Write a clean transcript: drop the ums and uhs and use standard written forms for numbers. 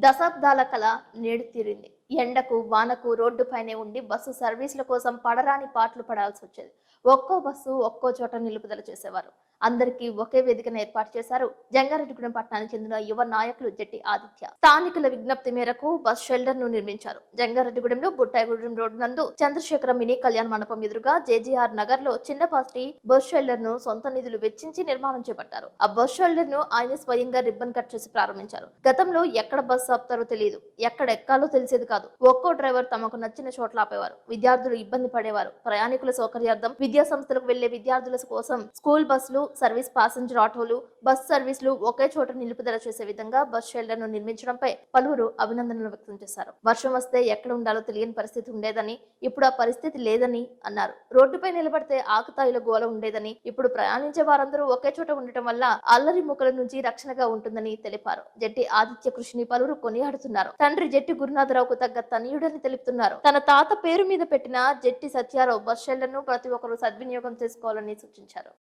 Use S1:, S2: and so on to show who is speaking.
S1: దశాబ్దాల కల నేడు తీరింది. ఎండకు, వానకు రోడ్డుపైనే ఉండి బస్సు సర్వీసుల కోసం పడరాని పాట్లు పడాల్సి వచ్చేది. ఒక్కో బస్సు ఒక్కో చోట నిలుపుదల చేసేవారు. అందరికీ ఒకే వేదికను ఏర్పాటు చేశారు జంగారెడ్డిగూడెం పట్టణానికి చెందిన యువ నాయకులు జట్టి ఆదిత్య. స్థానికుల విజ్ఞప్తి మేరకు బస్ షెల్టర్ ను నిర్మించారు. జంగారెడ్డిగూడెంలో బుట్టాయిగూడెం రోడ్డు నందు చంద్రశేఖర మినీ కళ్యాణ మండపం ఎదురుగా జేజీఆర్ నగర్ లో చిన్నపాటి బస్ షెల్టర్ ను సొంత నిధులు వెచ్చించి నిర్మాణం చేపట్టారు. ఆ బస్ షెల్టర్ ను ఆయన స్వయంగా రిబ్బన్ కట్ చేసి ప్రారంభించారు. గతంలో ఎక్కడ బస్సు ఆపుతారో తెలియదు, ఎక్కడ ఎక్కాలో తెలిసేది కాదు. ఒక్కో డ్రైవర్ తమకు నచ్చిన చోట్ల ఆపేవారు. విద్యార్థులు ఇబ్బంది పడేవారు. ప్రయాణికుల సౌకర్యార్థం విద్యా సంస్థలకు వెళ్లే విద్యార్థుల కోసం స్కూల్ బస్సులు, సర్వీస్ ప్యాసింజర్ ఆటోలు, బస్ సర్వీసులు ఒకే చోట నిలుపుదల చేసే విధంగా బస్ షెల్టర్ ను నిర్మించడంపై పలువురు అభినందనలు వ్యక్తం చేశారు. వర్షం వస్తే ఎక్కడ ఉండాలో తెలియని పరిస్థితి ఉండేదని, ఇప్పుడు ఆ పరిస్థితి లేదని అన్నారు. రోడ్డుపై నిలబడితే ఆకుతాయిల గోల ఉండేదని, ఇప్పుడు ప్రయాణించే వారందరూ ఒకే చోట ఉండటం వల్ల అల్లరి ముక్కల నుంచి రక్షణగా ఉంటుందని తెలిపారు. జట్టి ఆదిత్య కృషిని పలువురు కొనియాడుతున్నారు. తండ్రి జట్టి గురునాథరావుకు తగ్గ తనయుడని తెలుపుతున్నారు. తన తాత పేరు మీద పెట్టిన జట్టి సత్యారావు బస్ షెల్టర్ ను ప్రతి ఒక్కరూ సద్వినియోగం చేసుకోవాలని సూచించారు.